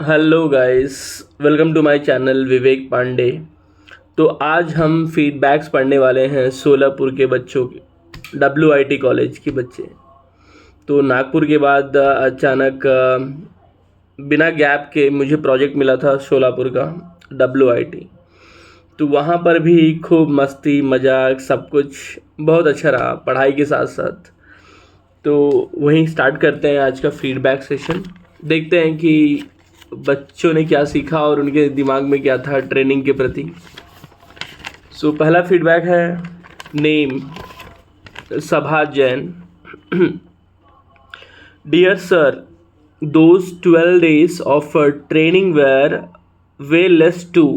Hello guys, welcome to my channel Vivek Pandey. तो आज हम फीडबैक्स पढ़ने वाले हैं सोलापुर के बच्चों के, WIT कॉलेज के बच्चे। तो नागपुर के बाद अचानक बिना गैप के मुझे प्रोजेक्ट मिला था सोलापुर का, WIT। तो वहाँ पर भी खूब मस्ती मजाक सब कुछ बहुत अच्छा रहा पढ़ाई के साथ साथ। तो वहीं स्टार्ट करते हैं आज का फीडबैक सेशन। देखते हैं कि बच्चों ने क्या सीखा और उनके दिमाग में क्या था ट्रेनिंग के प्रति। सो पहला फीडबैक है name Sabha Jain. Dear sir, those 12 days of training were way less too.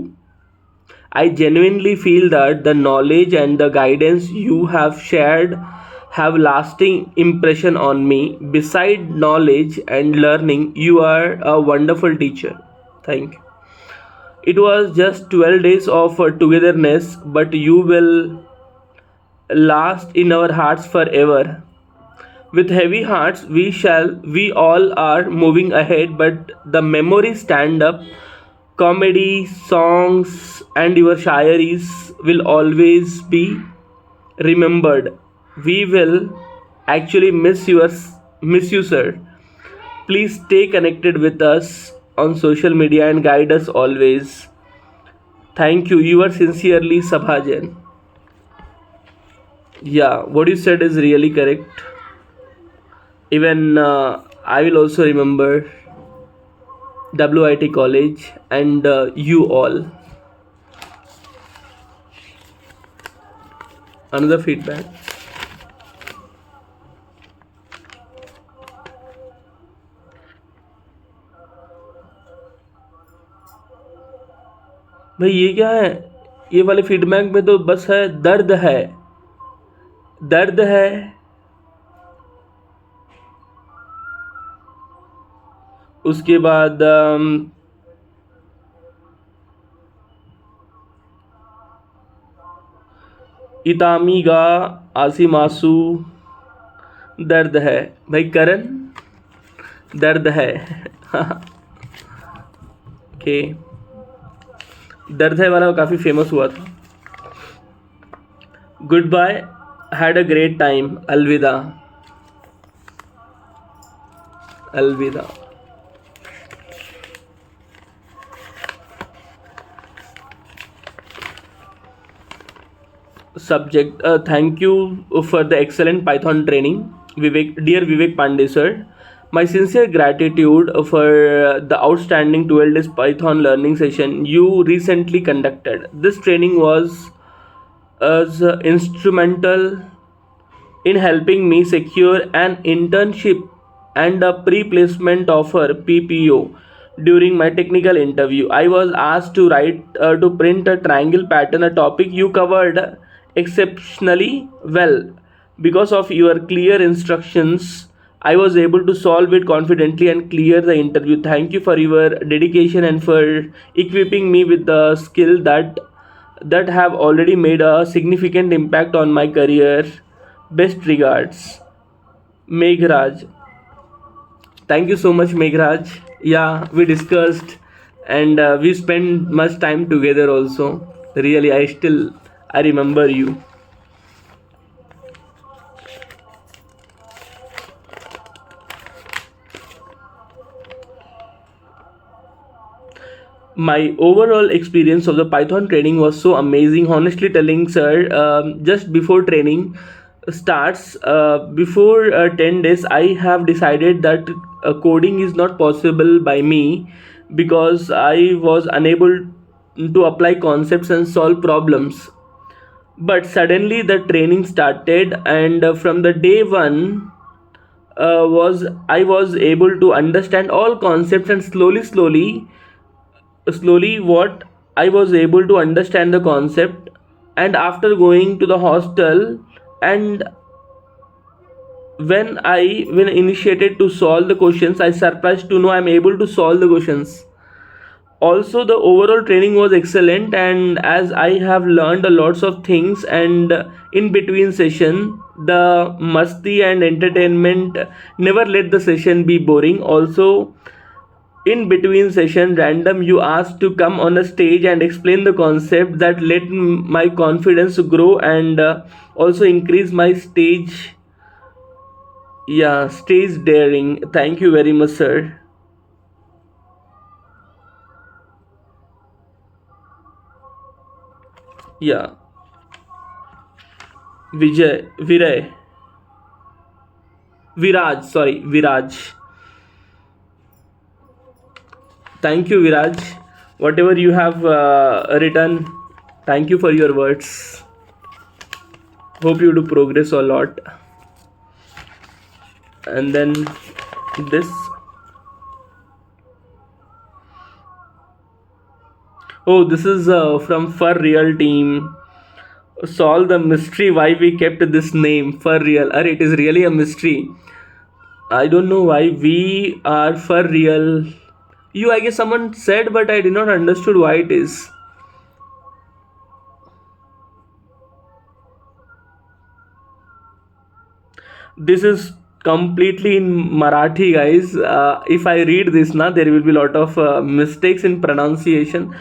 I genuinely feel that the knowledge and the guidance you have shared have lasting impression on me. Beside knowledge and learning, you are a wonderful teacher. Thank you. It was just 12 days of togetherness, but you will last in our hearts forever. With heavy hearts, we all are moving ahead, but the memories stand up. Comedy, songs, and your shairis will always be remembered. We will actually miss you, sir. Please stay connected with us on social media and guide us always. Thank you. You are sincerely Sabhajan. Yeah, what you said is really correct. Even I will also remember WIT college and you all. Another feedback. भाई ये क्या है? ये वाले feedback में तो बस है दर्द है, दर्द है। उसके बाद इतामीगा आसिमासु, दर्द है। भाई करण, दर्द है। ओके, दर्द है वाला काफ़ी फेमस हुआ था। Goodbye, had a great time, अलविदा। अलविदा। Subject, thank you for the excellent Python training, dear Vivek Pandey sir. My sincere gratitude for the outstanding 12 days Python learning session you recently conducted. This training was instrumental in helping me secure an internship and a pre-placement offer PPO. During my technical interview, I was asked to print a triangle pattern, a topic you covered exceptionally well. Because of your clear instructions, I was able to solve it confidently and clear the interview. Thank you for your dedication and for equipping me with the skill that have already made a significant impact on my career. Best regards, Meghraj. Thank you so much, Meghraj. Yeah, we discussed and we spent much time together also. Really, I remember you. My overall experience of the Python training was so amazing. Honestly telling, sir, just before training starts, before 10 days, I have decided that coding is not possible by me because I was unable to apply concepts and solve problems. But suddenly the training started, and from the day one, was I was able to understand all concepts, and slowly what I was able to understand the concept. And after going to the hostel, and when initiated to solve the questions, I surprised to know I'm able to solve the questions. Also, the overall training was excellent, and as I have learned a lots of things, and in between session the musty and entertainment never let the session be boring. Also, In between session random you asked to come on a stage and explain the concept that let my confidence grow and also increase my stage daring. Thank you very much, sir. Yeah, Viray, Viraj. Thank you, Viraj. Whatever you have written, thank you for your words. Hope you do progress a lot. And then this. Oh, this is from For Real team. Solve the mystery why we kept this name For Real. It is really a mystery. I don't know why we are For Real. I guess someone said, but I did not understood why it is. This is completely in Marathi, guys. If I read this now, there will be a lot of mistakes in pronunciation.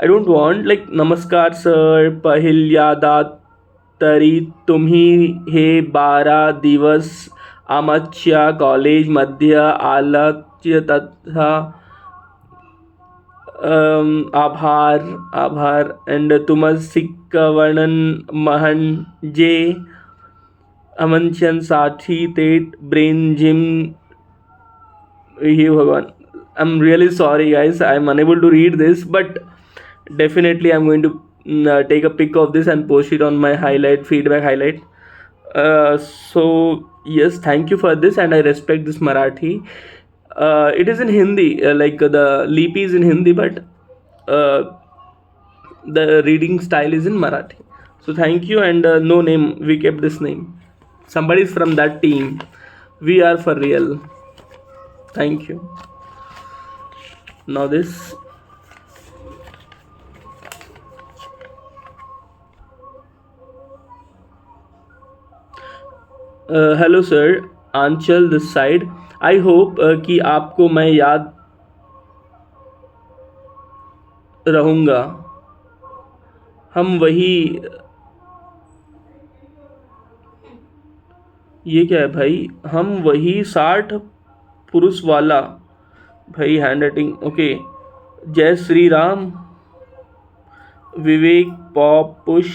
I don't want like Namaskar sir, पहिल्यादा तरी तुम्ही हे 12 दिवस आमच्या कॉलेजमध्ये आलात तथा आभार and तुम शिकवण म्हणजे अमनशनसाठी थेट ब्रेन जिम. हे भगवान, I'm really sorry guys, I'm unable to read this, but definitely I'm going to take a pic of this and post it on my feedback highlight. So yes, thank you for this and I respect this Marathi. It is in Hindi, like the lipi is in Hindi, but the reading style is in Marathi. So thank you, and no name, we kept this name. Somebody is from that team. We are For Real. Thank you. Now this. Hello sir, Anchal this side. I hope कि आपको मैं याद रहूँगा. हम वही, ये क्या है भाई, हम वही 60 पुरुष वाला भाई. Handwriting okay. जय Shri Ram. Vivek pop push.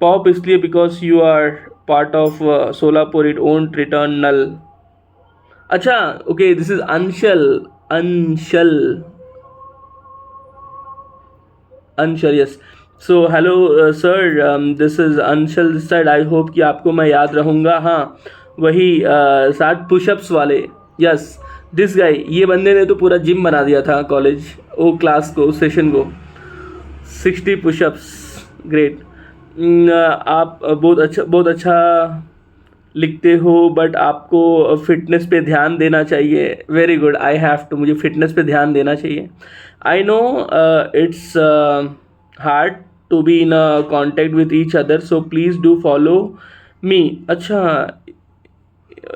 Pop इसलिए because you are part of Solapur, it won't return null. अच्छा okay, this is Anshal yes. So hello sir, this is Anshal this side. I hope कि आपको मैं याद रहूँगा. हाँ वही 60 पुशअप्स वाले. Yes this guy. ये बंदे ने तो पूरा जिम बना दिया था कॉलेज, वो क्लास को, सेशन को. 60 पुशअप्स. ग्रेट. आप बहुत अच्छा लिखते हो, बट आपको फिटनेस पे ध्यान देना चाहिए. Very good. I have to, मुझे फिटनेस पे ध्यान देना चाहिए. I know it's hard to be in contact with each other, so please do follow me. अच्छा,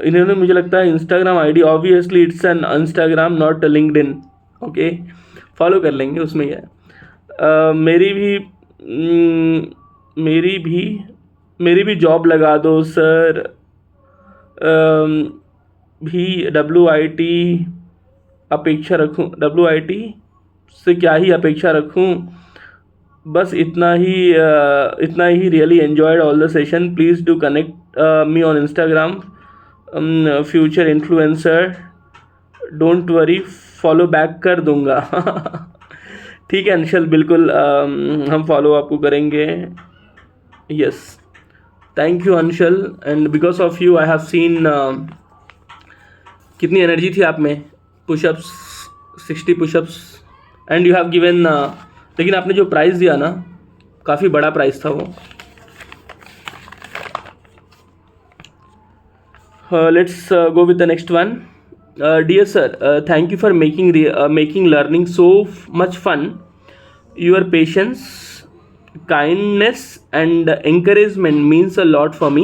इन्होंने मुझे लगता है Instagram ID, obviously it's an Instagram not LinkedIn. Okay, follow कर लेंगे, उसमें क्या है. मेरी भी जॉब लगा दो सर. भी WIT अपेक्षा रखूं, WIT से क्या ही अपेक्षा रखूं, बस इतना ही. Really enjoyed all the session. Please do connect me on Instagram. Future influencer. Don't worry, follow back कर दूंगा. ठीक है अंशल, बिल्कुल हम फॉलो आपको करेंगे. Yes, thank you Anshal. And because of you I have seen कितनी एनर्जी थी आप में. Pushups, 60 pushups, and you have given. लेकिन आपने जो प्राइस दिया ना, काफ़ी बड़ा प्राइस था वो. Let's go with the next one. Dear sir, thank you for making learning so much fun. Your patience, kindness and encouragement means a lot for me.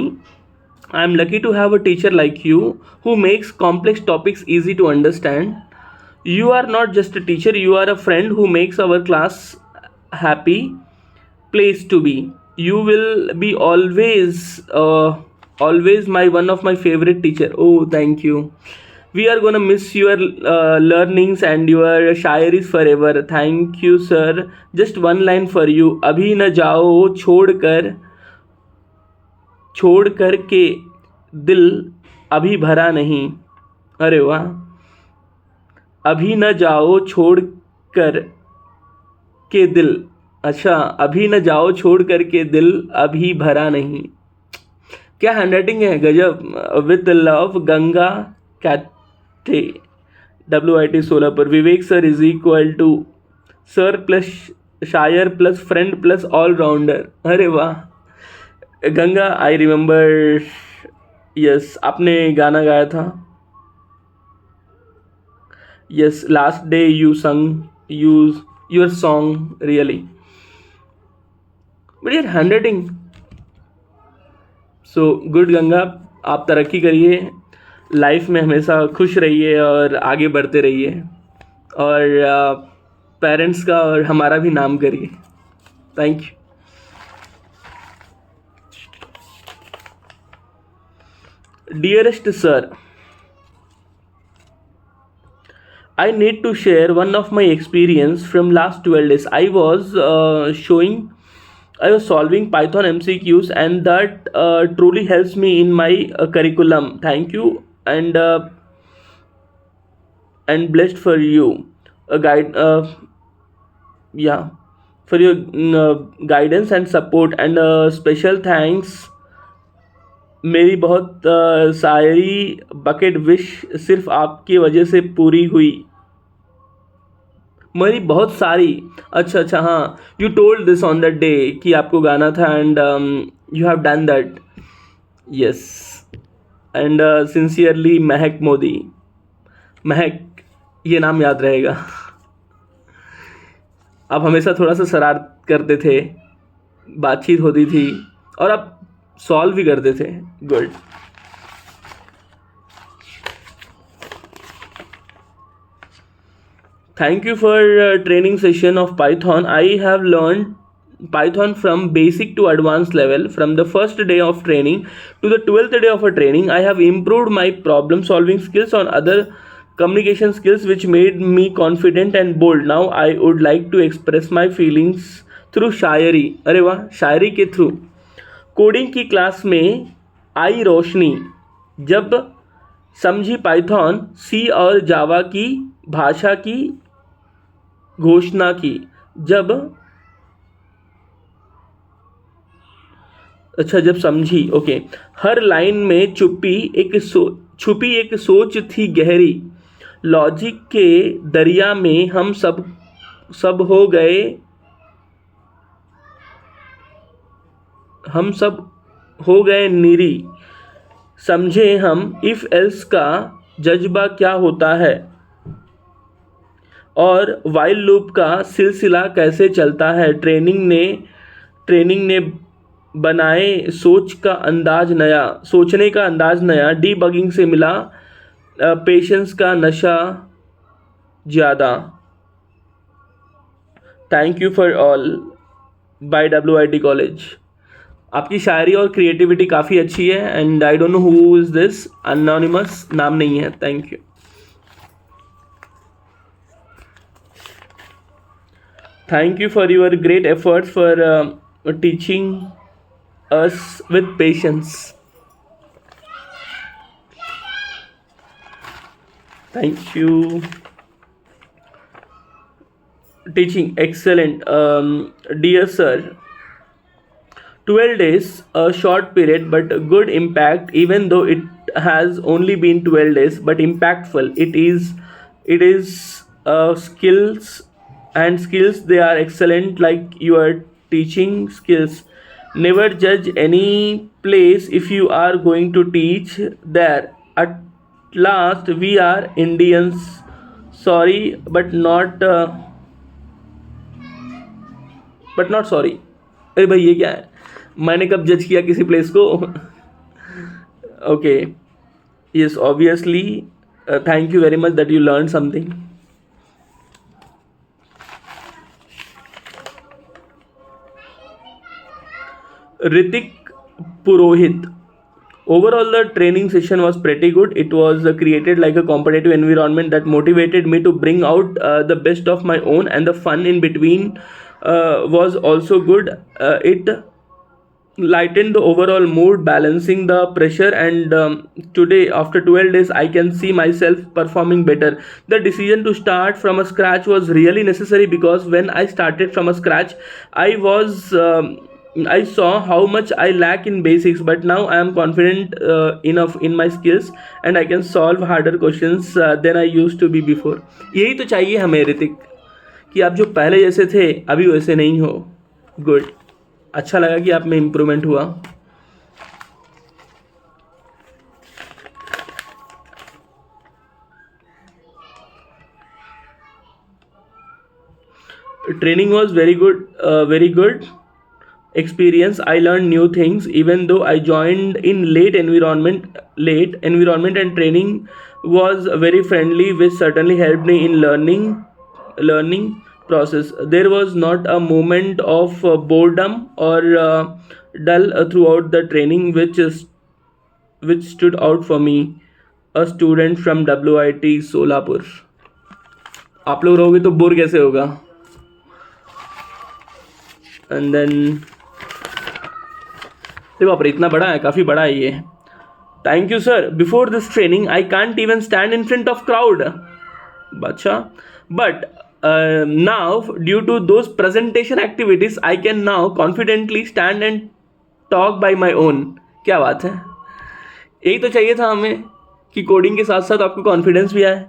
I am lucky to have a teacher like you who makes complex topics easy to understand. You are not just a teacher, you are a friend who makes our class happy place to be. You will be always my one of my favorite teacher. Oh, thank you. We are gonna miss your learnings and your shayaris forever. Thank you, sir. Just one line for you. अभी न जाओ छोड़ कर के दिल अभी भरा नहीं. अरे वाह. अभी न जाओ छोड़ कर के दिल. अच्छा, अभी न जाओ छोड़ कर के दिल अभी भरा नहीं. क्या हैंडराइटिंग है, गजब. With love, Ganga Kathe, WIT Solapur. Vivek sir is equal to sir plus शायर प्लस फ्रेंड प्लस ऑलराउंडर. अरे वाह. Ganga, I remember. यस, आपने गाना गाया था. यस, लास्ट डे यू संग योर सॉन्ग रियली. बट यार हैंडराइटिंग सो गुड. गंगा, आप तरक्की करिए, लाइफ में हमेशा खुश रहिए और आगे बढ़ते रहिए, और पेरेंट्स का और हमारा भी नाम करिए. Thank you. Dearest sir, I need to share one of my experience from last 12 days. I was solving Python MCQs, and that truly helps me in my curriculum. Thank you, and blessed for you. Guide, yeah, for your guidance and support, and special thanks. मेरी बहुत सारी bucket wish सिर्फ आपकी वजह से पूरी हुई. मेरी बहुत सारी. अच्छा, हाँ, you told this on that day कि आपको गाना था, and you have done that. Yes, and sincerely महक मोदी. महक, ये नाम याद रहेगा. आप हमेशा थोड़ा सा शरारत करते थे, बातचीत होती थी, और आप सॉल्व भी करते थे. Good. Thank you for training session of Python. I have learned Python from basic to advanced level. From the first day of training to the 12th day of a training, I have improved my problem solving skills on other communication skills, which made me confident and bold. Now I would like to express my feelings through शायरी. अरे वाह, शायरी के through. Coding की class में आई रोशनी जब समझी Python, सी और जावा की भाषा की घोषणा की. जब समझी. ओके. हर लाइन में छुपी एक सोच थी गहरी. लॉजिक के दरिया में हम सब हो गए नीरी. समझे हम इफ एल्स का जज्बा क्या होता है, और वाइल लूप का सिलसिला कैसे चलता है. ट्रेनिंग ने बनाए सोचने का अंदाज नया. डीबगिंग से मिला पेशेंस का नशा ज़्यादा. Thank you for all by WIT college. आपकी शायरी और क्रिएटिविटी काफ़ी अच्छी है, and I don't know who is this. Anonymous नाम नहीं है. Thank you. Thank you for your great efforts for teaching us with patience. Thank you. Teaching excellent. Dear sir, 12 days, a short period but good impact, even though it has only been 12 days, but impactful. It is skills they are excellent, like your teaching skills. Never judge any place if you are going to teach there. At last, we are Indians. Sorry, but not sorry. अरे भाई, ये क्या है? मैंने कब जज किया किसी प्लेस को? Okay. Yes, obviously. Thank you very much that you learned something. Ritik Purohit. Overall, the training session was pretty good. It was created like a competitive environment that motivated me to bring out the best of my own, and the fun in between was also good. It lightened the overall mood, balancing the pressure. And today, after 12 days, I can see myself performing better. The decision to start from a scratch was really necessary, because when I started from a scratch, I was I saw how much I lack in basics, but now I am confident enough in my skills, and I can solve harder questions than I used to be before. यही तो चाहिए हमें ऋतिक, कि आप जो पहले जैसे थे अभी वैसे नहीं हो. गुड. अच्छा लगा कि आप में इम्प्रूवमेंट हुआ. Training was very good experience. I learned new things, even though I joined in late environment, and training was very friendly, which certainly helped me in learning process. There was not a moment of boredom or dull throughout the training, which stood out for me, a student from WIT Solapur. आप लोग रहोगे तो bore कैसे होगा. And then बाप रे, इतना बड़ा है, काफ़ी बड़ा है ये. Thank you sir. Before this training I can't even stand in front of crowd. अच्छा, but now due to those presentation activities I can now confidently stand and talk by my own. क्या बात है. यही तो चाहिए था हमें, कि कोडिंग के साथ साथ आपको कॉन्फिडेंस भी आए.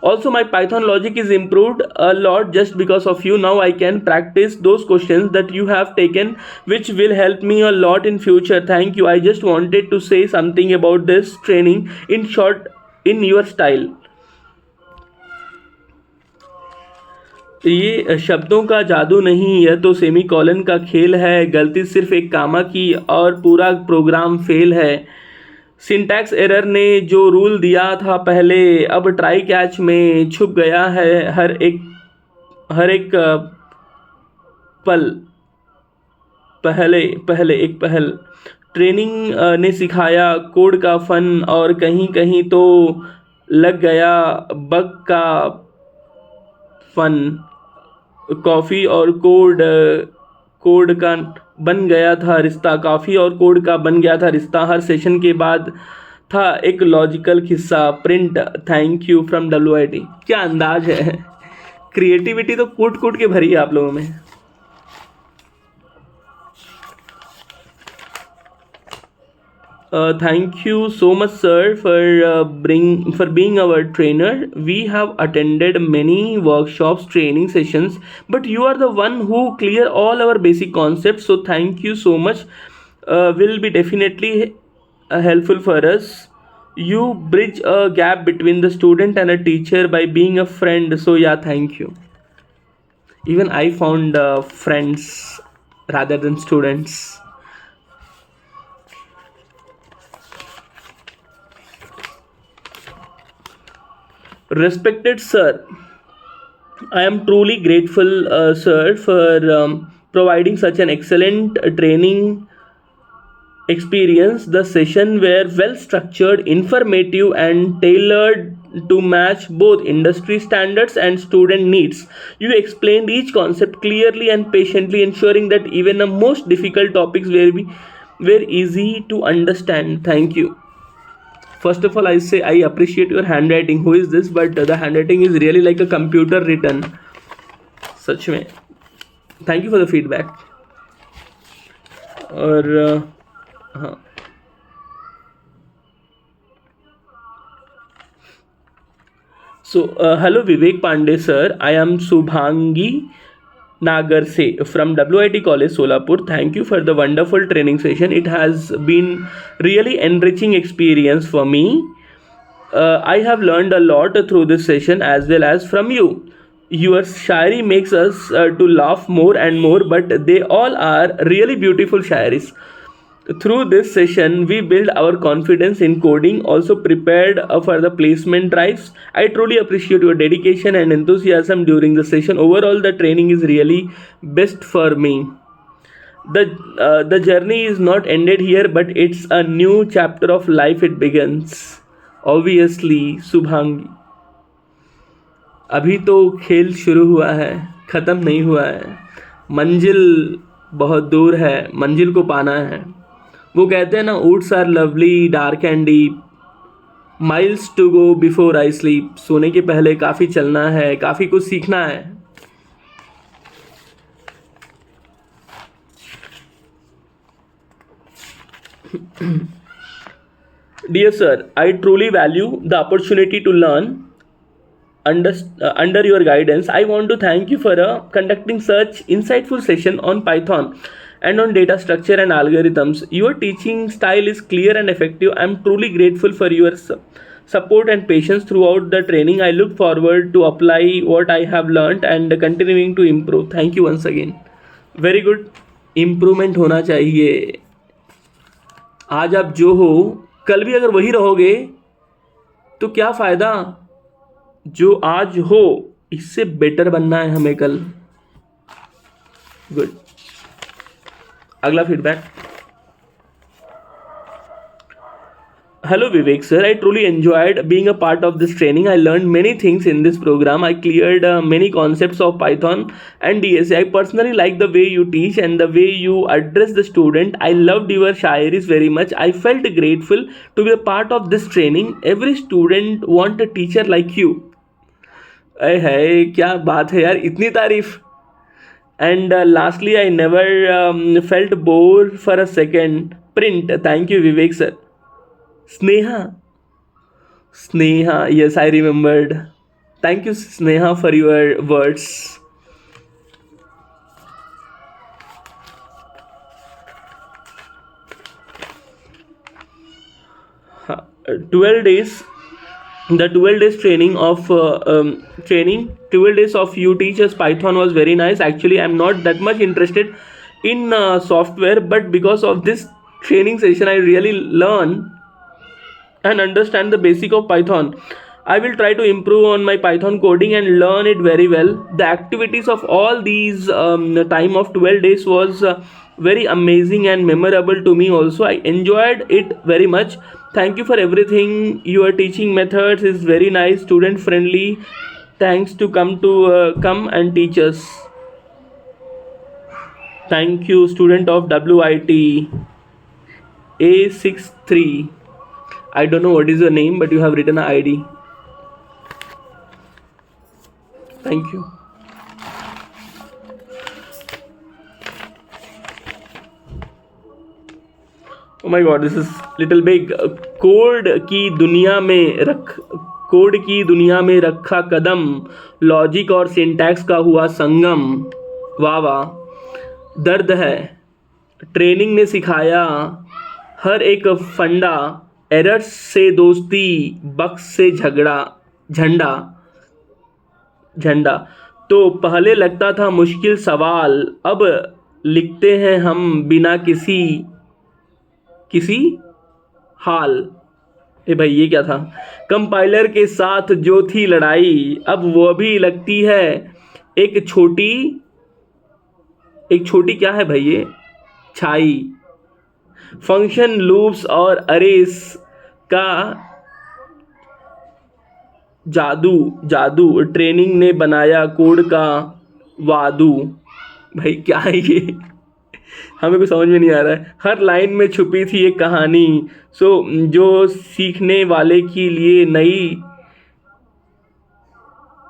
Also, my Python logic is improved a lot just because of you. Now I can practice those questions that you have taken, which will help me a lot in future. Thank you. I just wanted to say something about this training in short, in your style. ये शब्दों का जादू नहीं, यह तो semi colon का खेल है. गलती सिर्फ एक कामा की और पूरा प्रोग्राम फेल है. सिंटैक्स एरर ने जो रूल दिया था पहले, अब ट्राई कैच में छुप गया है हर एक पल. पहले एक पहल. ट्रेनिंग ने सिखाया कोड का फन, और कहीं कहीं तो लग गया बग का फन. कॉफ़ी और कोड का बन गया था रिश्ता. काफ़ी और कोड का बन गया था रिश्ता. हर सेशन के बाद था एक लॉजिकल किस्सा. Print. Thank you from WIT. क्या अंदाज है. क्रिएटिविटी तो कूट कूट के भरी है आप लोगों में. Thank you so much, sir, for being our trainer. We have attended many workshops, training sessions, but you are the one who clear all our basic concepts. So thank you so much. Will be definitely helpful for us. You bridge a gap between the student and a teacher by being a friend. So yeah, thank you. Even I found friends rather than students. Respected sir, I am truly grateful, sir, for providing such an excellent training experience. The session were well structured, informative, and tailored to match both industry standards and student needs. You explained each concept clearly and patiently, ensuring that even the most difficult topics were easy to understand. Thank you. First of all, I say I appreciate your handwriting. Who is this? But the handwriting is really like a computer written. सच में. Thank you for the feedback. और हाँ. So hello Vivek Pandey sir. I am Subhangi Nagarse from WIT College Solapur. Thank you for the wonderful training session. It has been really enriching experience for me. I have learned a lot through this session as well as from you. Your shairi makes us to laugh more and more, but they all are really beautiful shairis. Through this session, we build our confidence in coding, also prepared for the placement drives. I truly appreciate your dedication and enthusiasm during the session. Overall, the training is really best for me. The journey is not ended here, but it's a new chapter of life. It begins. Obviously, Subhangi. अभी तो खेल शुरू हुआ है, ख़त्म नहीं हुआ है. मंजिल बहुत दूर है, मंजिल को पाना है. वो कहते हैं ना, woods are lovely, dark and deep, miles to go before I sleep. सोने के पहले काफ़ी चलना है, काफ़ी कुछ सीखना है. Dear sir, I truly value the opportunity to learn under your guidance. I want to thank you for conducting such insightful session on Python and on data structure and algorithms. Your teaching style is clear and effective. I am truly grateful for your support and patience throughout the training. I look forward to apply what I have learned and continuing to improve. Thank you once again. Very good. Improvement होना चाहिए. आज आप जो हो, कल भी अगर वही रहोगे तो क्या फ़ायदा. जो आज हो इससे बेटर बनना है हमें कल. गुड. अगला feedback. Hello Vivek sir, I truly enjoyed being a part of this training. I learned many things in this program. I cleared many concepts of Python and DSA. I personally like the way you teach and the way you address the student. I loved your shairis very much. I felt grateful to be a part of this training. Every student want a teacher like you. अरे है, क्या बात है यार, इतनी तारीफ. And lastly, I never felt bored for a second. Print. Thank you Vivek sir. Sneha, yes, I remembered. Thank you, Sneha, for your words. Uh, 12 days. The 12 days training of 12 days of you teachers Python was very nice. Actually, I'm not that much interested in software, but because of this training session, I really learn and understand the basic of Python. I will try to improve on my Python coding and learn it very well. The activities of all these time of 12 days was very amazing and memorable to me also. I enjoyed it very much. Thank you for everything. Your teaching methods is very nice, student friendly. Thanks to come and teach us. Thank you, student of WIT A63. I don't know what is your name, but you have written an ID. Thank you. Oh my God, this is little big. Code की दुनिया में रखा कदम, logic और syntax का हुआ संगम. वाह वाह. दर्द है, ट्रेनिंग ने सिखाया हर एक फंडा. एरर्स से दोस्ती, बक्स से झंडा. तो पहले लगता था मुश्किल सवाल, अब लिखते हैं हम बिना किसी हाल. ए भाई, ये क्या था. कंपाइलर के साथ जो थी लड़ाई, अब वो भी लगती है एक छोटी क्या है भाई ये, छाई. फंक्शन लूप्स और अरेस का जादू ट्रेनिंग ने बनाया कोड का वादू. भाई क्या है ये, हमें कुछ समझ में नहीं आ रहा है. हर लाइन में छुपी थी एक कहानी, जो सीखने वाले के लिए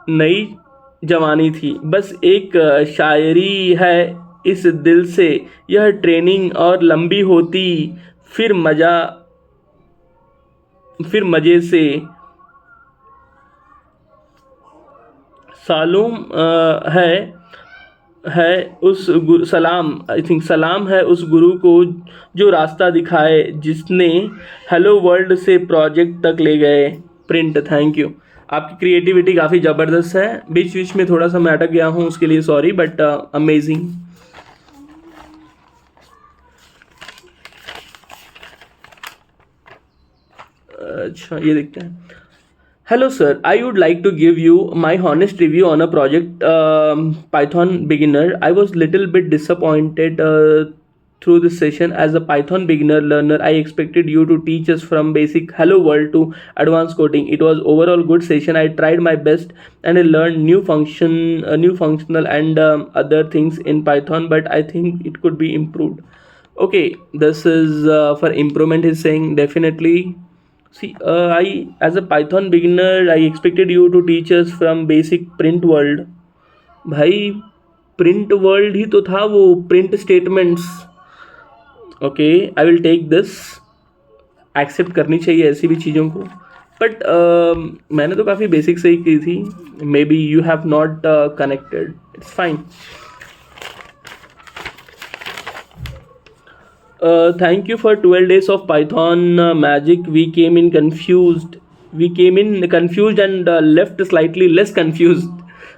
नई जवानी थी. बस एक शायरी है इस दिल से, यह ट्रेनिंग और लंबी होती फिर मज़े से. सलाम है उस गुरु को जो रास्ता दिखाए, जिसने हेलो वर्ल्ड से प्रोजेक्ट तक ले गए. प्रिंट. Thank you. आपकी क्रिएटिविटी काफ़ी ज़बरदस्त है. बीच में थोड़ा सा मैं अटक गया हूँ, उसके लिए सॉरी, बट अमेजिंग. अच्छा ये देखते हैं. Hello, sir. I would like to give you my honest review on a project Python beginner. I was little bit disappointed through this session. As a Python beginner learner, I expected you to teach us from basic hello world to advanced coding. It was overall good session. I tried my best and I learned new functional and other things in Python, but I think it could be improved. Okay, this is for improvement. He's saying definitely. See, as a Python beginner, I expected you to teach us from basic print world. भाई print world ही तो था वो print statements. Okay, I will take this. Accept करनी चाहिए ऐसी भी चीज़ों को. But मैंने तो काफ़ी basic से ही की थी. Maybe you have not connected. It's fine. Thank you for 12 days of Python magic. We came in confused. We came in confused and left slightly less confused.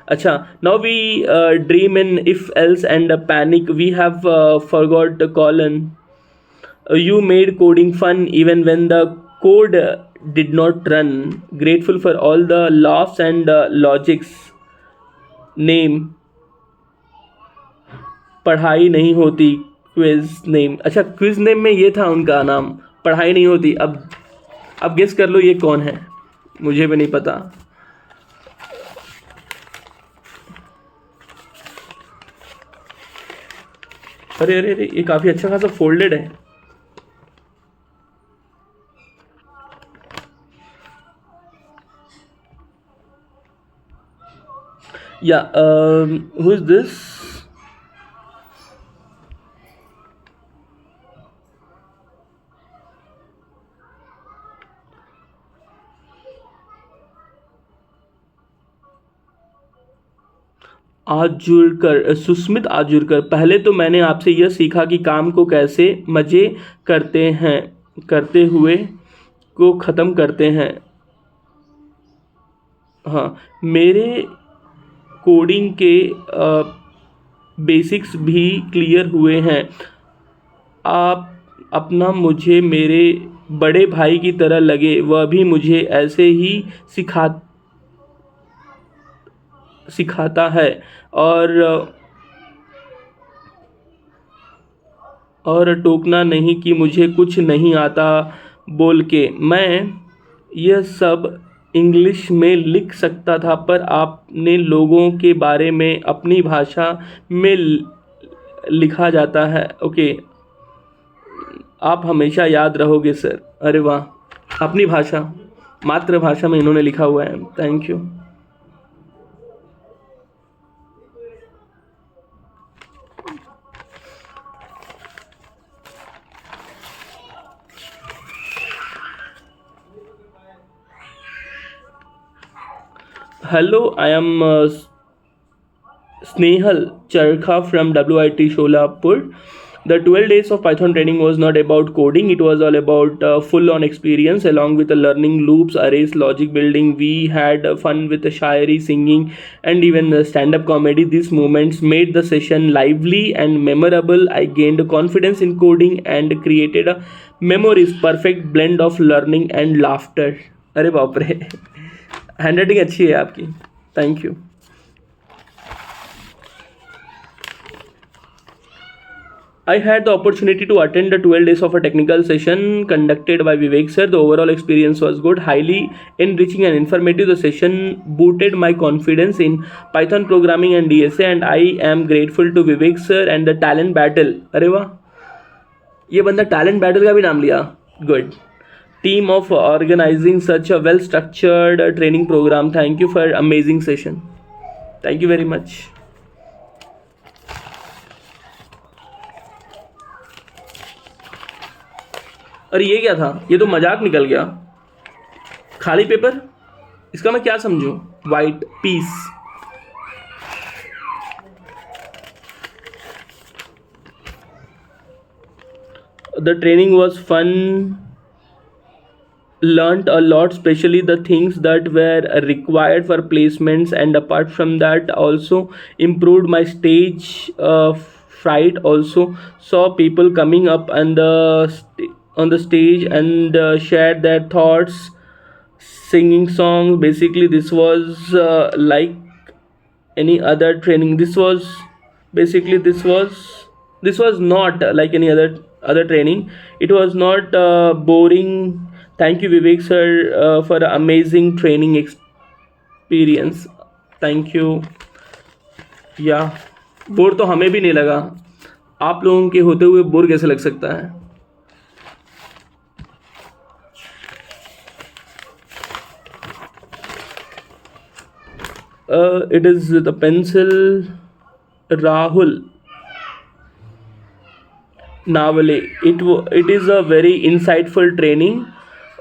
Acha. Now we dream in if else and panic. We have forgot the colon. You made coding fun even when the code did not run. Grateful for all the laughs and logics. Name. पढ़ाई नहीं होती. Quiz name. अच्छा quiz name में ये था उनका नाम. पढ़ाई नहीं होती. अब गेस कर लो ये कौन है. मुझे भी नहीं पता. अरे अरे अरे ये काफ़ी अच्छा खासा फोल्डेड है. या हु इज दिस. आजुरकर. सुस्मित आजुरकर. पहले तो मैंने आपसे यह सीखा कि काम को कैसे मज़े करते हुए को ख़त्म करते हैं. हाँ मेरे कोडिंग के बेसिक्स भी क्लियर हुए हैं. आप अपना मुझे मेरे बड़े भाई की तरह लगे. वह भी मुझे ऐसे ही सिखाता है और टोकना नहीं कि मुझे कुछ नहीं आता बोल के. मैं यह सब इंग्लिश में लिख सकता था पर आपने लोगों के बारे में अपनी भाषा में लिखा जाता है. ओके आप हमेशा याद रहोगे सर. अरे वाह. अपनी भाषा मातृभाषा में इन्होंने लिखा हुआ है. Thank you. Hello, I am Snehal Charkha from WIT Sholapur. The 12 days of Python training was not about coding. It was all about full-on experience along with the learning loops, arrays, logic building. We had fun with the shairi, singing and even stand-up comedy. These moments made the session lively and memorable. I gained confidence in coding and created a memories. Perfect blend of learning and laughter. अरे बाप रे. Handwriting अच्छी है आपकी. Thank you. I had the opportunity to attend the 12 days of a technical session conducted by Vivek sir. The overall experience was good, highly enriching and informative. The session boosted my confidence in Python programming and DSA and I am grateful to Vivek sir and the talent battle. अरे वाह ये बंदा talent battle का भी नाम लिया. Good. Team of organizing such a well structured training program. Thank you for amazing session. Thank you very much. अरे ये क्या था. ये तो मजाक निकल गया. खाली पेपर. इसका मैं क्या समझूं. White piece. The training was fun. Learned a lot, especially the things that were required for placements, and apart from that also improved my stage fright. Also saw people coming up on the on the stage and shared their thoughts, singing songs. Basically, this was like any other training. Basically this was not like any other training. It was not boring. Thank you, Vivek sir, for the amazing training experience. Thank you. या bore तो हमें भी नहीं लगा, आप लोगों के होते हुए बोर कैसे लग सकता है? It is the pencil, Rahul Navale. It is a very insightful training.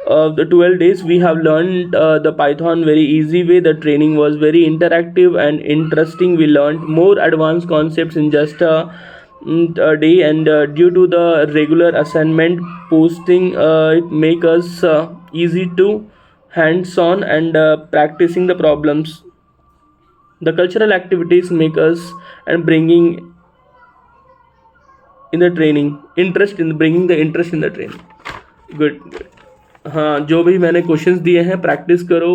The 12 days we have learned the Python very easy way. The training was very interactive and interesting. We learned more advanced concepts in just a day, and due to the regular assignment posting, it make us easy to hands on and practicing the problems. The cultural activities make us and bringing in the training interest in bringing the interest in the training. Good, good. हाँ, जो भी मैंने questions दिए हैं practice करो.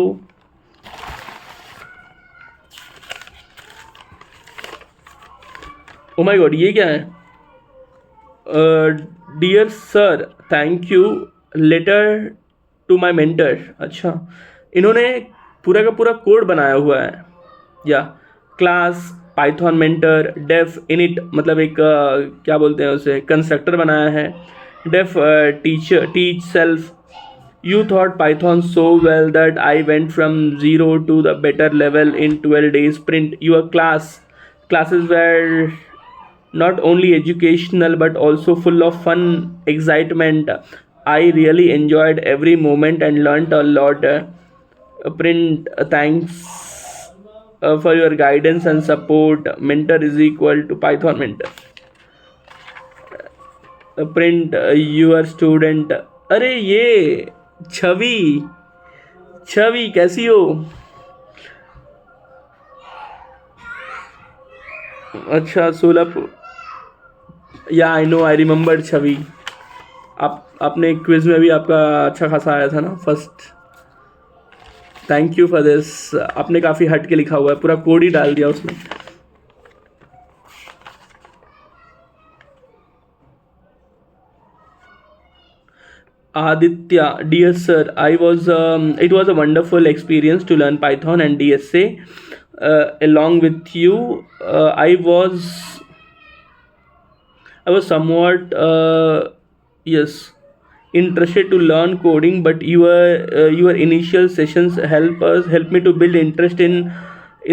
Oh my God, ये क्या है? Dear sir, thank you letter to my mentor. अच्छा, इन्होंने पूरा का पूरा कोड बनाया हुआ है. या class Python mentor def init, मतलब एक क्या बोलते हैं उसे, कंस्ट्रक्टर बनाया है. Def teacher teach self. You thought Python so well that I went from zero to the better level in 12 days. Print your classes were not only educational but also full of fun, excitement. I really enjoyed every moment and learned a lot. Print thanks for your guidance and support. Mentor is equal to Python mentor. Print your student. अरे ये छवि कैसी हो? अच्छा, सोलापुर. या I know, I remember छवि. आपने quiz में भी आपका अच्छा खासा आया था ना, first. Thank you for this. आपने काफ़ी हट के लिखा हुआ है, पूरा कोड ही डाल दिया उसमें. Aditya, dear sir, it was a wonderful experience to learn Python and DSA along with you. I was somewhat yes, interested to learn coding, but your initial sessions help me to build interest in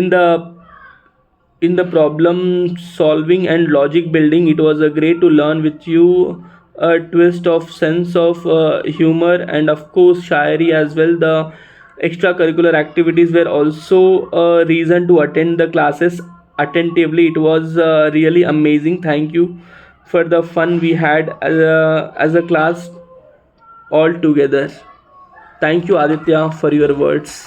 the problem solving and logic building. It was great to learn with you a twist of sense of humor and of course shairi as well. The extracurricular activities were also a reason to attend the classes attentively. It was really amazing. Thank you for the fun we had as a class all together. Thank you, Aditya, for your words.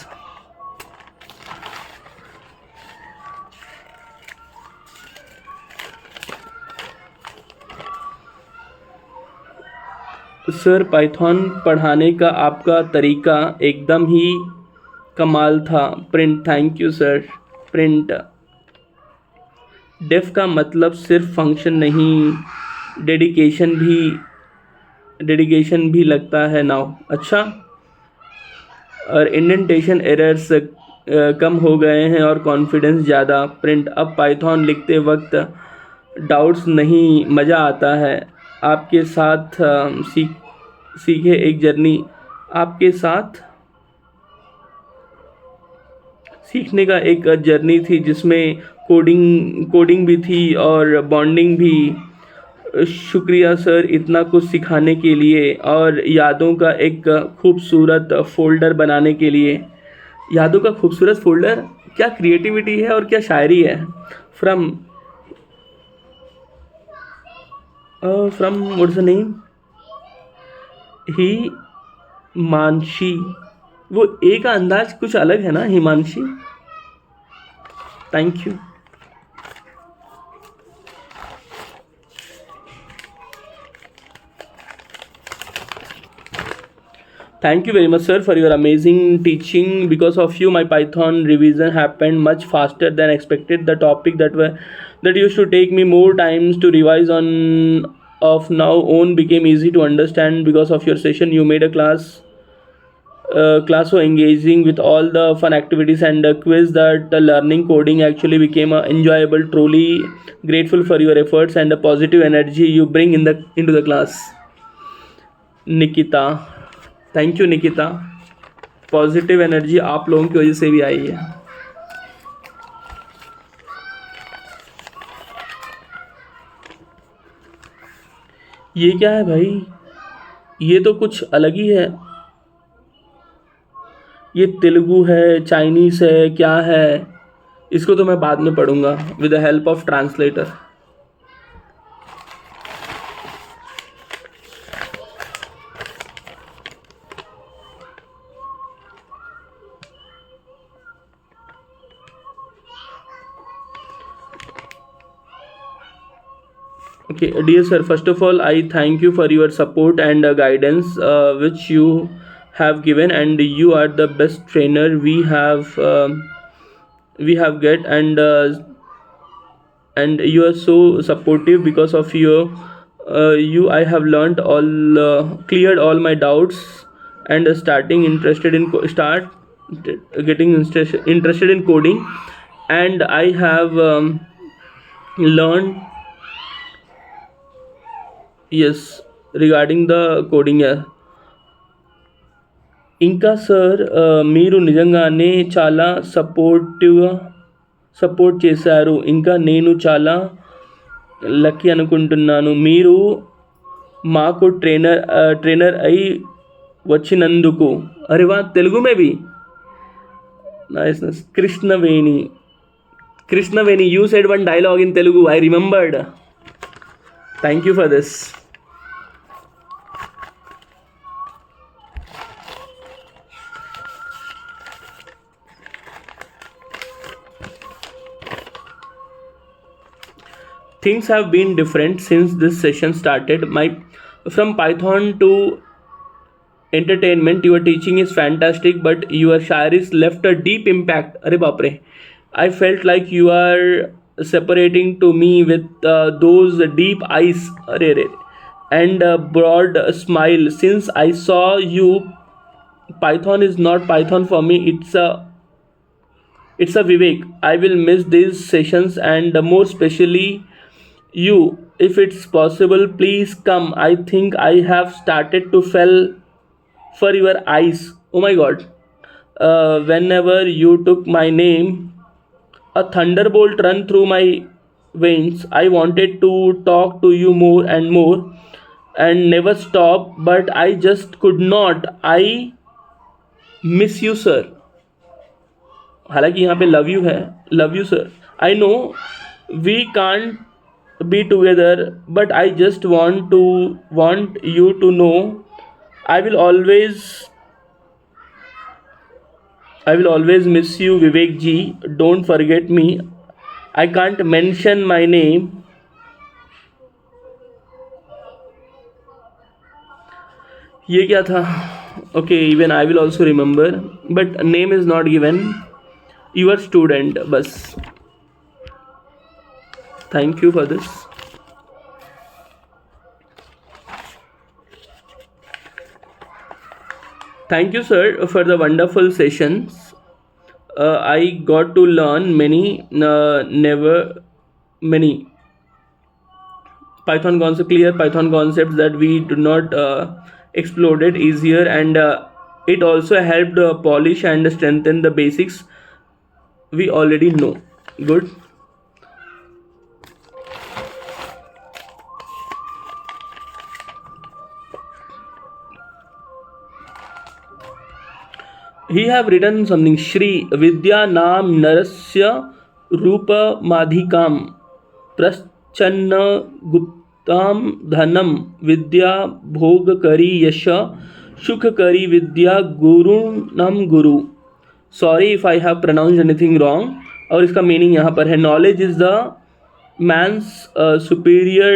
सर, Python पढ़ाने का आपका तरीका एकदम ही कमाल था. Print thank you sir. Print def का मतलब सिर्फ फंक्शन नहीं, डेडिकेशन भी लगता है नाउ. अच्छा, और इंडेंटेशन एरर्स कम हो गए हैं और कॉन्फिडेंस ज़्यादा. प्रिंट अब पाइथन लिखते वक्त डाउट्स नहीं, मज़ा आता है. आपके साथ सीखे एक जर्नी, आपके साथ सीखने का एक जर्नी थी जिसमें कोडिंग भी थी और बॉन्डिंग भी. शुक्रिया सर इतना कुछ सिखाने के लिए और यादों का एक खूबसूरत फ़ोल्डर बनाने के लिए. यादों का खूबसूरत फ़ोल्डर, क्या क्रिएटिविटी है और क्या शायरी है. From what's the name, Himanshi. वो ए का अंदाज कुछ अलग है ना, Himanshi. Thank you. Thank you very much, sir, for your amazing teaching. Because of you, my Python revision happened much faster than expected. The topic that used to take me more times to revise on of now on became easy to understand because of your session. You made a class so engaging with all the fun activities and the quiz that the learning coding actually became enjoyable. Truly grateful for your efforts and the positive energy you bring into the class. Nikita, thank you Nikita. Positive energy आप लोगों की वजह से भी आई है. ये क्या है भाई? ये तो कुछ अलग ही है. ये तेलुगु है, चाइनीस है, क्या है? इसको तो मैं बाद में पढ़ूंगा with the help of translator. Okay, dear sir, first of all, I thank you for your support and guidance which you have given, and you are the best trainer we have get, and you are so supportive. Because of you I have learned cleared all my doubts, and starting interested in start getting interested in coding, and I have learned. Yes, regarding the coding. ఇంకా sir మీరు నిజంగానే చాలా support చేశారు. ఇంకా నేను చాలా lucky అనుకుంటున్నాను మీరు మాకు ట్రైనర్ అయి వచ్చినందుకు. అరే వా, తెలుగు మే भी nice. Krishnaveni, you said one dialogue in Telugu, I remembered. Thank you for this. Things have been different since this session started. From Python to entertainment, your teaching is fantastic, but your shayaris left a deep impact. Arey baap re. I felt like you are separating to me with those deep eyes, and a broad smile. Since I saw you, Python is not Python for me. It's a Vivek. I will miss these sessions, and more especially you. If it's possible, please come. I think I have started to fall for your eyes. Oh my god. Whenever you took my name, a thunderbolt ran through my veins. I wanted to talk to you more and more and never stop, but I just could not. I miss you, sir. हालांकि यहाँ पे love you है. Love you sir. I know we can't be together, but I just want you to know I will always miss you, Vivek ji. Don't forget me. I can't mention my name. ये क्या था? Okay, even I will also remember, but name is not given. Your student, बस. Thank you for this. Thank you, sir, for the wonderful sessions. I got to learn many Python clear Python concepts that we do not explode it easier, and it also helped polish and strengthen the basics we already know. Good. He have written something. Shri Vidya Nam Narasya Rupa Madhikam Praschanna Guptam Dhanam Vidya Bhogakari Yasha Shukhakari Vidya Guru Nam Guru. Sorry if I have pronounced anything wrong. और इसका meaning यहाँ पर है. Knowledge is the man's superior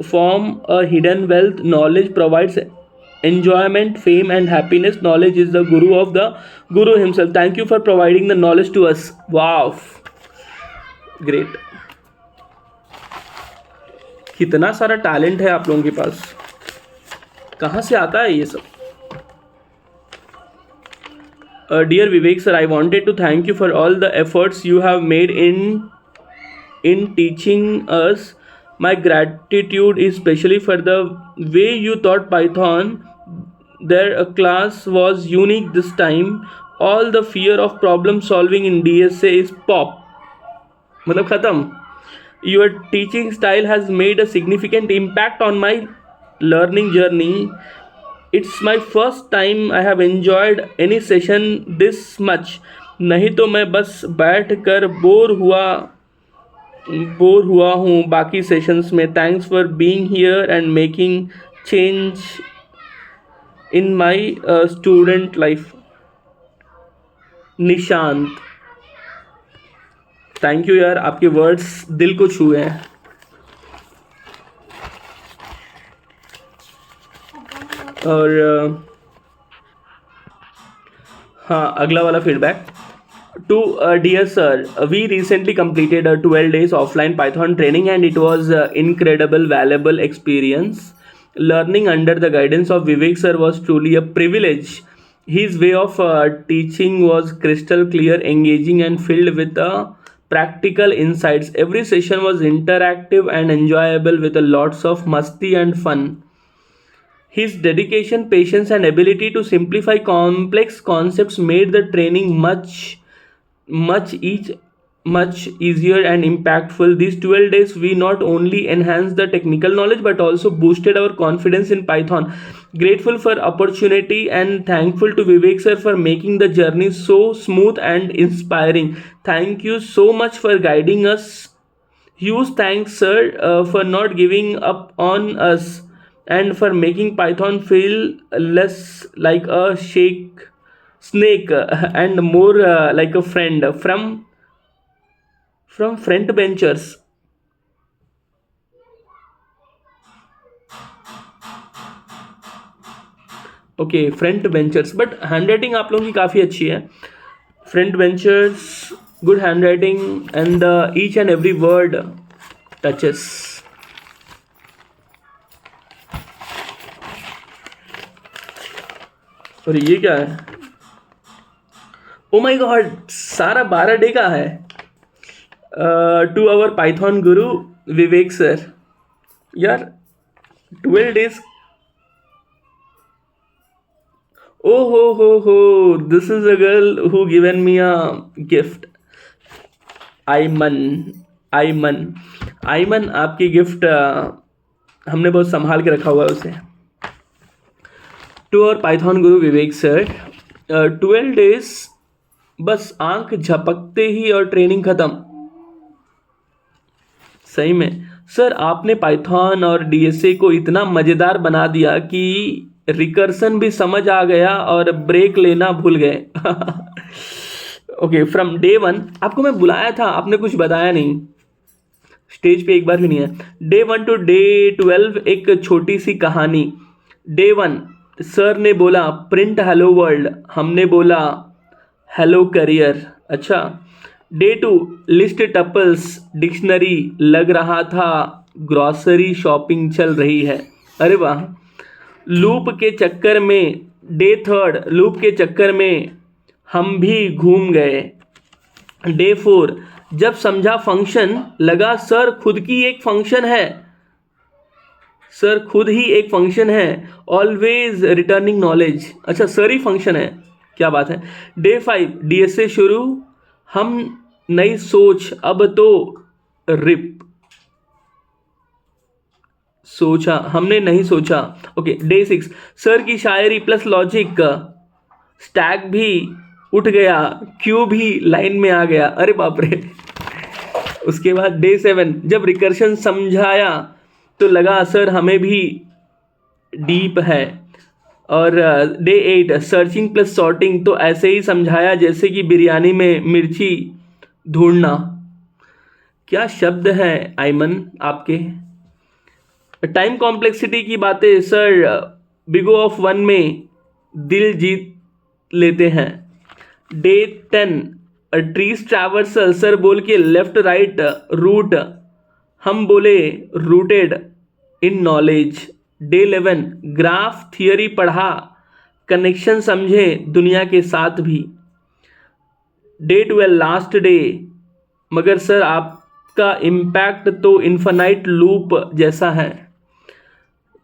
form, a hidden wealth. Knowledge provides enjoyment, fame, and happiness. Knowledge is the guru of the guru himself. Thank you for providing the knowledge to us. Wow, great. कितना सारा talent है आप लोगों के पास, कहाँ से आता है ये सब? Dear Vivek sir, I wanted to thank you for all the efforts you have made in teaching us. My gratitude is especially for the way you taught Python. Their class was unique this time. All the fear of problem solving in DSA is pop. मतलब खत्म. Your teaching style has made a significant impact on my learning journey. It's my first time I have enjoyed any session this much. नहीं तो मैं बस बैठ कर bore हुआ हूँ बाकी सेशंस में. Thanks for being here and making change in my student life. Nishant, thank you यार, आपके वर्ड्स दिल को छुए हैं. और हाँ, अगला वाला feedback. To dear sir, we recently completed a 12 days offline Python training and it was incredible, valuable experience. Learning under the guidance of Vivek sir was truly a privilege. His way of teaching was crystal clear, engaging and filled with practical insights. Every session was interactive and enjoyable with lots of masti and fun. His dedication, patience and ability to simplify complex concepts made the training much easier and impactful. These 12 days we not only enhanced the technical knowledge but also boosted our confidence in Python. Grateful for opportunity and thankful to Vivek sir for making the journey so smooth and inspiring. Thank you so much for guiding us. Huge thanks sir for not giving up on us and for making Python feel less like a snake and more like a friend from front benchers. Okay, front benchers, but hand writing आप लोगों की काफ़ी अच्छी है. Front benchers, good hand writing and each and every word touches. और ये क्या है? ओ माय गॉड, सारा 12 डे का है. To our Python Guru Vivek sir. यार 12 days. Oh ho, this is a girl who given me a gift. Ayman आपकी gift हमने बहुत संभाल के रखा हुआ है उसे. टू और पाइथन गुरु विवेक सर, 12 डेज बस आंख झपकते ही और ट्रेनिंग खत्म. सही में सर, आपने पाइथन और डीएसए को इतना मज़ेदार बना दिया कि रिकर्सन भी समझ आ गया और ब्रेक लेना भूल गए. ओके, फ्रॉम डे 1 आपको मैं बुलाया था, आपने कुछ बताया नहीं, स्टेज पे एक बार भी नहीं है. डे 1 टू डे 12 एक छोटी सी कहानी. डे 1 सर ने बोला प्रिंट हेलो वर्ल्ड, हमने बोला हेलो करियर. अच्छा. डे 2 लिस्ट टपल्स डिक्शनरी, लग रहा था ग्रॉसरी शॉपिंग चल रही है. अरे वाह. लूप के चक्कर में, डे 3 लूप के चक्कर में हम भी घूम गए. डे 4 जब समझा फंक्शन, लगा सर खुद की एक फंक्शन है, सर खुद ही एक फंक्शन है. Always returning knowledge. अच्छा, सर ही फंक्शन है, क्या बात है. डे 5 डीएसए शुरू, हम नई सोच, अब तो रिप. सोचा, हमने नहीं सोचा. ओके. डे 6 सर की शायरी प्लस लॉजिक, स्टैक भी उठ गया, क्यू भी लाइन में आ गया. अरे बाप रे. उसके बाद डे 7 जब रिकर्शन समझाया तो लगा सर हमें भी डीप है. और डे 8 सर्चिंग प्लस सॉर्टिंग, तो ऐसे ही समझाया जैसे कि बिरयानी में मिर्ची ढूंढना. क्या शब्द हैं आयमन आपके. टाइम कॉम्प्लेक्सिटी की बातें सर बिगो ऑफ वन में दिल जीत लेते हैं। डे 10 ट्रीज ट्रैवर्सल, सर बोल के लेफ्ट राइट रूट, हम बोले rooted in knowledge. Day 11 graph theory पढ़ा, कनेक्शन समझे दुनिया के साथ भी। डे 12 लास्ट डे, मगर सर आपका इम्पैक्ट तो इन्फिनाइट लूप जैसा है।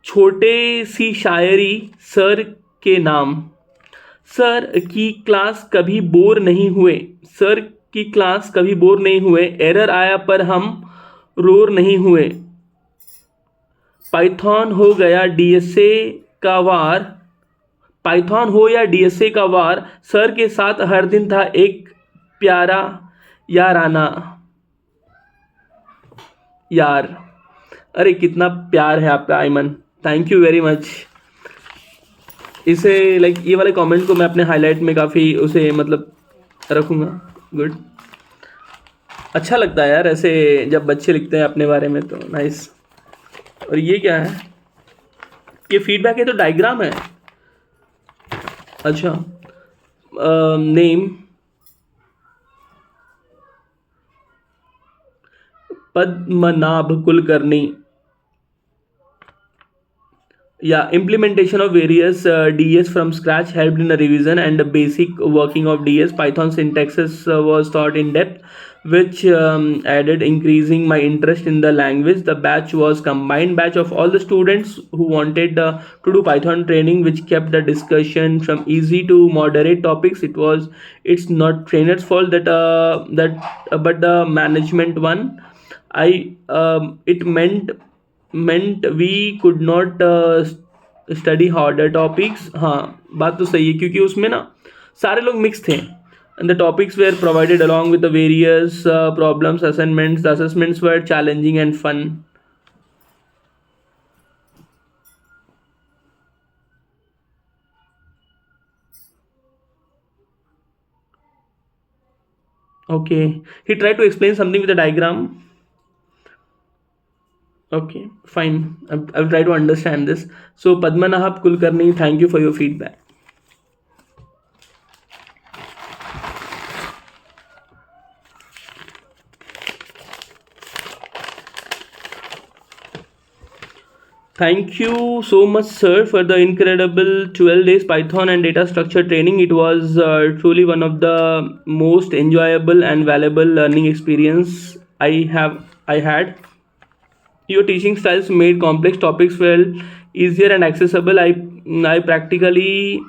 छोटे सी शायरी सर के नाम, सर की क्लास कभी बोर नहीं हुए, सर की क्लास कभी बोर नहीं हुए, एरर आया पर हम रोर नहीं हुए। पाइथन हो गया डीएसए का वार, पाइथन हो या डीएसए का वार, सर के साथ हर दिन था एक प्यारा याराना। यार, अरे कितना प्यार है आपका Ayman, thank you very much. इसे लाइक ये वाले कमेंट को मैं अपने हाईलाइट में काफ़ी उसे मतलब रखूँगा। गुड, अच्छा लगता है यार ऐसे जब बच्चे लिखते हैं अपने बारे में, तो नाइस। और ये क्या है, ये फीडबैक है तो डायग्राम है। अच्छा, name Padmanabh Kulkarni. Yeah, implementation of various DS from scratch helped in the revision and the basic working of DS. Python syntaxes was taught in depth, which added increasing my interest in the language. The batch was combined batch of all the students who wanted to do Python training, which kept the discussion from easy to moderate topics. It's not trainers' fault but the management one. It meant we could not study harder topics. हाँ, बात तो सही है क्योंकि उसमें ना सारे लोग मिक्स थे and the topics were provided along with the various problems assignments. The assessments were challenging and fun. Okay, he tried to explain something with a diagram. Okay, fine. I'll try to understand this. So, Padmanabh Kulkarni, thank you for your feedback. Thank you so much, sir, for the incredible 12 days Python and data structure training. It was truly one of the most enjoyable and valuable learning experience I had. Your teaching styles made complex topics well easier and accessible. I practically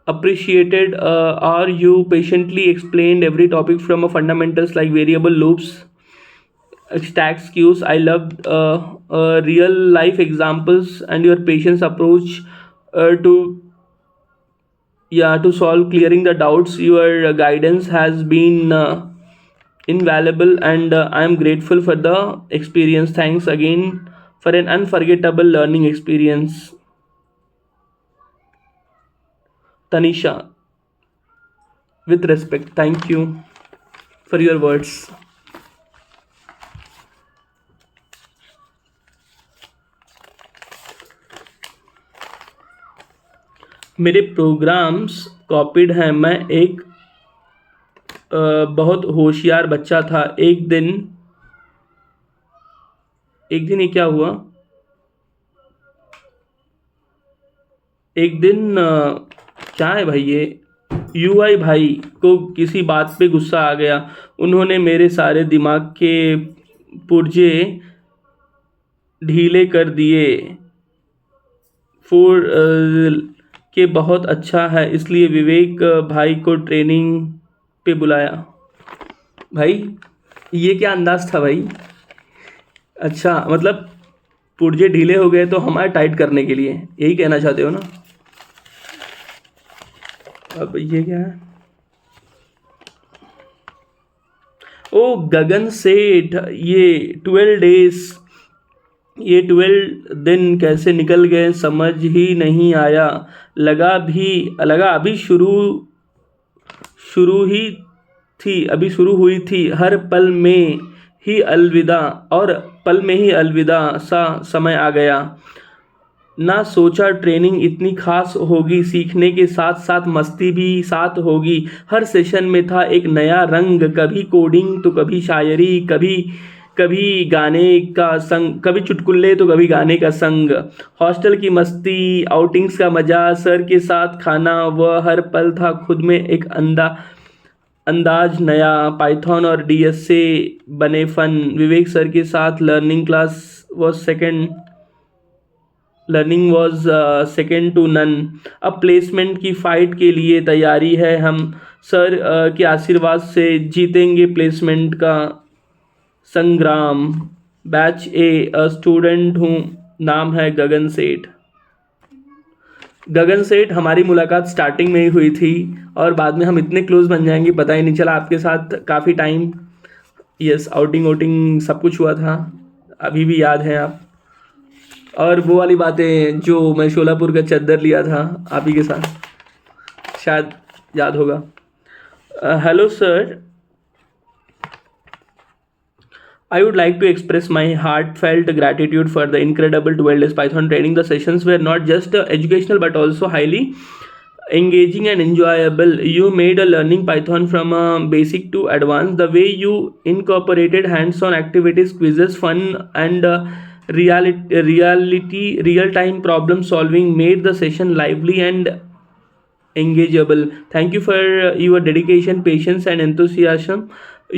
appreciated how you patiently explained every topic from a fundamentals like variable loops, stacks, queues. I loved real life examples and your patience approach to to solve clearing the doubts. Your guidance has been invaluable and I am grateful for the experience. Thanks again for an unforgettable learning experience. Tanisha, with respect, thank you for your words. मेरे programmes copied हैं। मैं एक बहुत होशियार बच्चा था। एक दिन ये क्या हुआ, एक दिन क्या है भाई, ये यूआई भाई को किसी बात पे गुस्सा आ गया। उन्होंने मेरे सारे दिमाग के पुर्जे ढीले कर दिए। फोर के बहुत अच्छा है, इसलिए विवेक भाई को ट्रेनिंग पे बुलाया। भाई ये क्या अंदाज था भाई? अच्छा, मतलब पुर्जे ढीले हो गए तो हमारे टाइट करने के लिए, यही कहना चाहते हो ना? अब ये क्या है? ओ गगन सेठ, ये 12 डेज, ये 12 दिन कैसे निकल गए समझ ही नहीं आया। लगा अभी शुरू ही थी, अभी शुरू हुई थी। हर पल में ही अलविदा, और पल में ही अलविदा सा समय आ गया। ना सोचा ट्रेनिंग इतनी खास होगी, सीखने के साथ साथ मस्ती भी साथ होगी। हर सेशन में था एक नया रंग, कभी कोडिंग तो कभी शायरी, कभी कभी गाने का संग, कभी चुटकुल्ले तो कभी गाने का संग। हॉस्टल की मस्ती, आउटिंग्स का मज़ा, सर के साथ खाना, वह हर पल था खुद में एक अंदाज नया। पाइथन और डीएस से बने फन, विवेक सर के साथ learning was second to none. अब प्लेसमेंट की फ़ाइट के लिए तैयारी है हम, सर के आशीर्वाद से जीतेंगे प्लेसमेंट का संग्राम। बैच ए स्टूडेंट हूँ, नाम है गगन सेठ। गगन सेठ, हमारी मुलाकात स्टार्टिंग में ही हुई थी और बाद में हम इतने क्लोज बन जाएंगे पता ही नहीं चला। आपके साथ काफ़ी टाइम, यस, आउटिंग सब कुछ हुआ था, अभी भी याद है आप। और वो वाली बातें जो मैं शोलापुर का चद्दर लिया था आप ही के साथ, शायद याद होगा। Hello sir, I would like to express my heartfelt gratitude for the incredible 12 days Python training. The sessions were not just educational but also highly engaging and enjoyable. You made a learning Python from basic to advanced. The way you incorporated hands-on activities, quizzes, fun, and real-time problem solving made the session lively and engageable. Thank you for your dedication, patience, and enthusiasm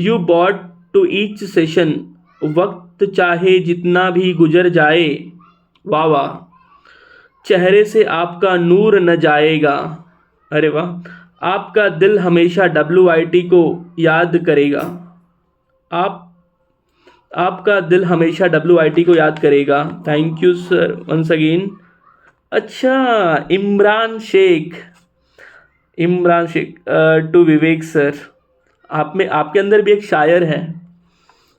you brought to each session. वक्त चाहे जितना भी गुजर जाए, वाह वाह, चेहरे से आपका नूर न जाएगा। अरे वाह, आपका दिल हमेशा WIT को याद करेगा। आपका दिल हमेशा WIT को याद करेगा। Thank you sir once again. अच्छा, इमरान शेख टू विवेक सर, आप में, आपके अंदर भी एक शायर है,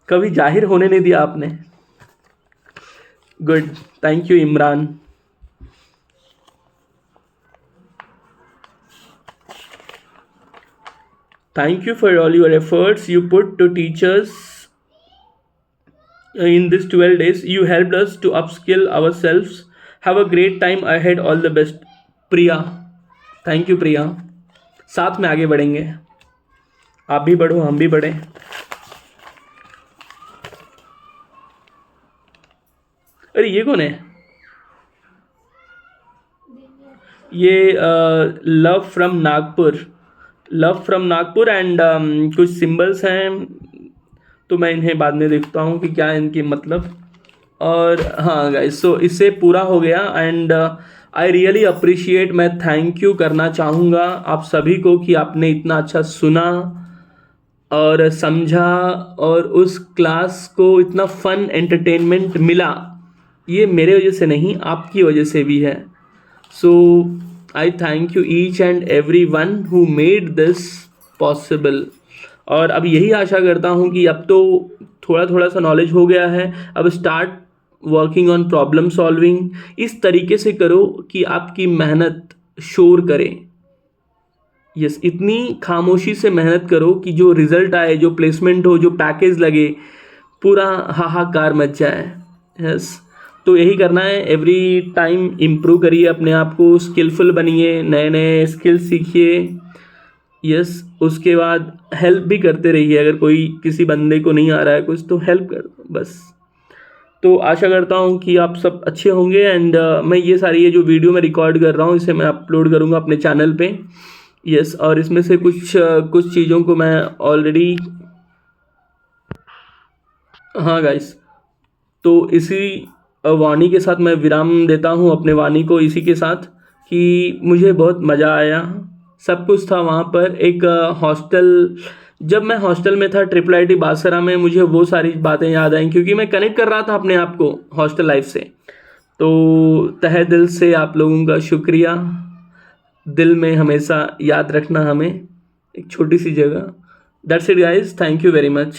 कभी जाहिर होने नहीं दिया आपने। Good, thank you Imran. Thank you for all your efforts you put to teach us in this 12 days. You helped us to upskill ourselves. Have a great time ahead. All the best. Priya, thank you Priya. साथ में आगे बढ़ेंगे, आप भी बढ़ो हम भी बढ़े। अरे ये कौन है? ये लव फ्रॉम नागपुर एंड कुछ सिंबल्स हैं, तो मैं इन्हें बाद में देखता हूँ कि क्या है इनके मतलब। और हाँ गाइस, सो इससे पूरा हो गया एंड आई रियली अप्रिशिएट, मैं थैंक यू करना चाहूँगा आप सभी को कि आपने इतना अच्छा सुना और समझा और उस क्लास को इतना फन एंटरटेनमेंट मिला। ये मेरे वजह से नहीं, आपकी वजह से भी है। So I thank you each and every one who made this possible. और अब यही आशा करता हूँ कि अब तो थोड़ा सा नॉलेज हो गया है, अब start working on problem solving. इस तरीके से करो कि आपकी मेहनत शोर करे। यस, इतनी खामोशी से मेहनत करो कि जो रिजल्ट आए, जो प्लेसमेंट हो, जो पैकेज लगे, पूरा हाहाकार मच जाए। यस, तो यही करना है। एवरी टाइम इम्प्रूव करिए अपने आप को, स्किलफुल बनिए, नए नए स्किल सीखिए। यस, उसके बाद हेल्प भी करते रहिए, अगर कोई किसी बंदे को नहीं आ रहा है कुछ तो हेल्प कर दो बस। तो आशा करता हूँ कि आप सब अच्छे होंगे एंड मैं ये जो वीडियो मैं रिकॉर्ड कर रहा हूँ इसे मैं अपलोड करूँगा अपने चैनल पे। यस, और इसमें से कुछ चीज़ों को मैं ऑलरेडी, हाँ गाइस, तो इसी वाणी के साथ मैं विराम देता हूँ अपने वाणी को, इसी के साथ कि मुझे बहुत मज़ा आया, सब कुछ था वहाँ पर। एक हॉस्टल, जब मैं हॉस्टल में था IIIT बासरा में, मुझे वो सारी बातें याद आई क्योंकि मैं कनेक्ट कर रहा था अपने आप को हॉस्टल लाइफ से। तो तहे दिल से आप लोगों का शुक्रिया, दिल में हमेशा याद रखना हमें, एक छोटी सी जगह। That's it guys, thank you very much.